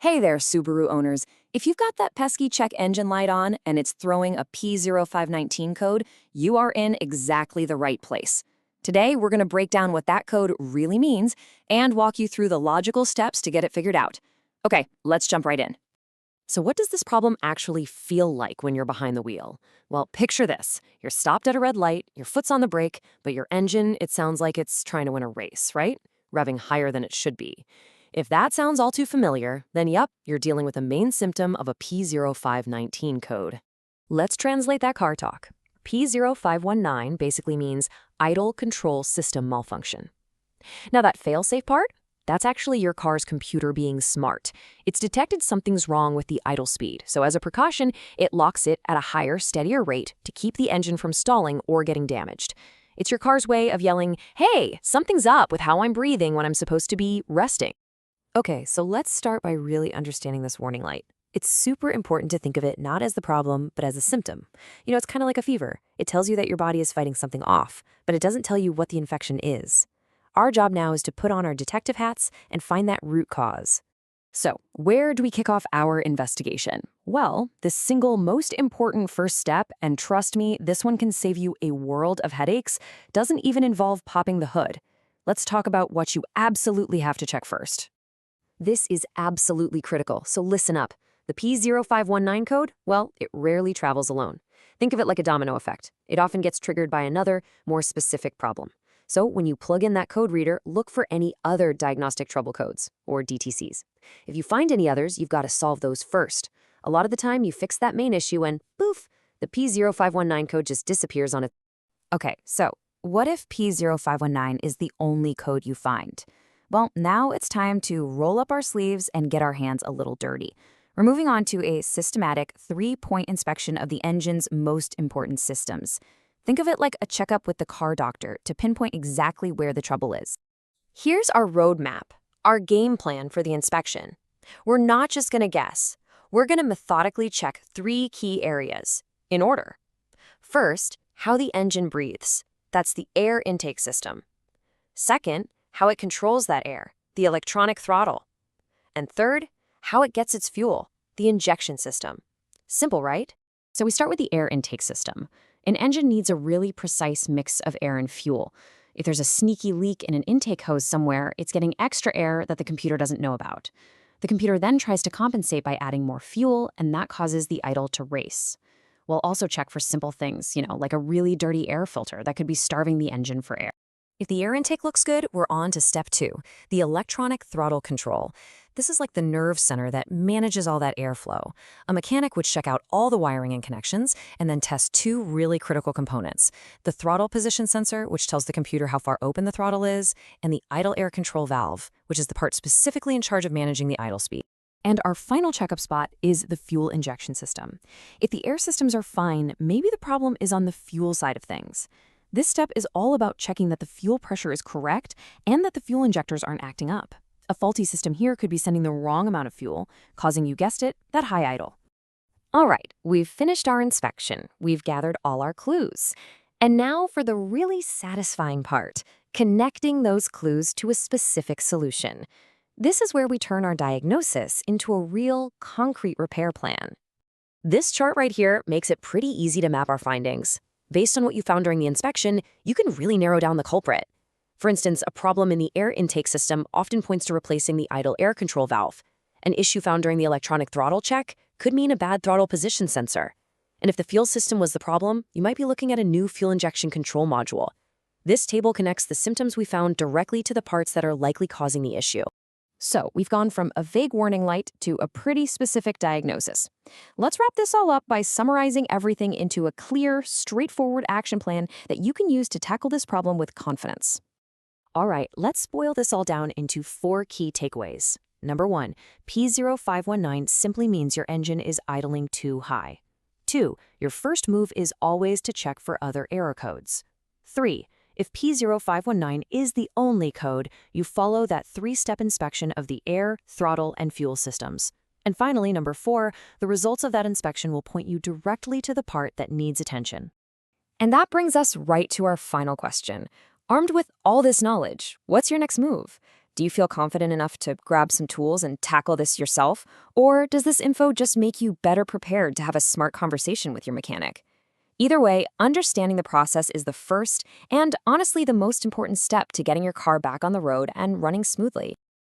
Hey there, Subaru owners. If you've got that pesky check engine light on and it's throwing a P0519 code, you are in exactly the right place. Today, we're going to break down what that code really means and walk you through the logical steps to get it figured out. Okay, let's jump right in. So what does this problem actually feel like when you're behind the wheel? Well, picture this. You're stopped at a red light, your foot's on the brake, but your engine, it sounds like it's trying to win a race, right? Revving higher than it should be. If that sounds all too familiar, then yep, you're dealing with a main symptom of a P0519 code. Let's translate that car talk. P0519 basically means idle control system malfunction. Now that fail-safe part, that's actually your car's computer being smart. It's detected something's wrong with the idle speed, so as a precaution, it locks it at a higher, steadier rate to keep the engine from stalling or getting damaged. It's your car's way of yelling, "Hey, something's up with how I'm breathing when I'm supposed to be resting." Okay, so let's start by really understanding this warning light. It's super important to think of it not as the problem, but as a symptom. It's kind of like a fever. It tells you that your body is fighting something off, but it doesn't tell you what the infection is. Our job now is to put on our detective hats and find that root cause. So, where do we kick off our investigation? Well, the single most important first step, and trust me, this one can save you a world of headaches, doesn't even involve popping the hood. Let's talk about what you absolutely have to check first. This is absolutely critical, so listen up. The P0519 code, well, it rarely travels alone. Think of it like a domino effect. It often gets triggered by another, more specific problem. So when you plug in that code reader, look for any other diagnostic trouble codes, or DTCs. If you find any others, you've got to solve those first. A lot of the time, you fix that main issue and, poof, the P0519 code just disappears on its. Okay, so what if P0519 is the only code you find? Well, now it's time to roll up our sleeves and get our hands a little dirty. We're moving on to a systematic three-point inspection of the engine's most important systems. Think of it like a checkup with the car doctor to pinpoint exactly where the trouble is. Here's our roadmap, our game plan for the inspection. We're not just going to guess. We're going to methodically check three key areas, in order. First, how the engine breathes. That's the air intake system. Second, how it controls that air, the electronic throttle. And third, how it gets its fuel, the injection system. Simple, right? So we start with the air intake system. An engine needs a really precise mix of air and fuel. If there's a sneaky leak in an intake hose somewhere, it's getting extra air that the computer doesn't know about. The computer then tries to compensate by adding more fuel, and that causes the idle to race. We'll also check for simple things, like a really dirty air filter that could be starving the engine for air. If the air intake looks good, we're on to step 2, the electronic throttle control. This is like the nerve center that manages all that airflow. A mechanic would check out all the wiring and connections and then test two really critical components: the throttle position sensor, which tells the computer how far open the throttle is, and the idle air control valve, which is the part specifically in charge of managing the idle speed. And our final checkup spot is the fuel injection system. If the air systems are fine, maybe the problem is on the fuel side of things. This step is all about checking that the fuel pressure is correct and that the fuel injectors aren't acting up. A faulty system here could be sending the wrong amount of fuel, causing, you guessed it, that high idle. All right, we've finished our inspection. We've gathered all our clues. And now for the really satisfying part, connecting those clues to a specific solution. This is where we turn our diagnosis into a real, concrete repair plan. This chart right here makes it pretty easy to map our findings. Based on what you found during the inspection, you can really narrow down the culprit. For instance, a problem in the air intake system often points to replacing the idle air control valve. An issue found during the electronic throttle check could mean a bad throttle position sensor. And if the fuel system was the problem, you might be looking at a new fuel injection control module. This table connects the symptoms we found directly to the parts that are likely causing the issue. So we've gone from a vague warning light to a pretty specific diagnosis. Let's wrap this all up by summarizing everything into a clear, straightforward action plan that you can use to tackle this problem with confidence. All right, let's boil this all down into 4 key takeaways. Number 1, P0519 simply means your engine is idling too high. 2, your first move is always to check for other error codes. 3, if P0519 is the only code, you follow that 3-step inspection of the air, throttle, and fuel systems. And finally, number 4, the results of that inspection will point you directly to the part that needs attention. And that brings us right to our final question. Armed with all this knowledge, what's your next move? Do you feel confident enough to grab some tools and tackle this yourself? Or does this info just make you better prepared to have a smart conversation with your mechanic? Either way, understanding the process is the first and honestly the most important step to getting your car back on the road and running smoothly.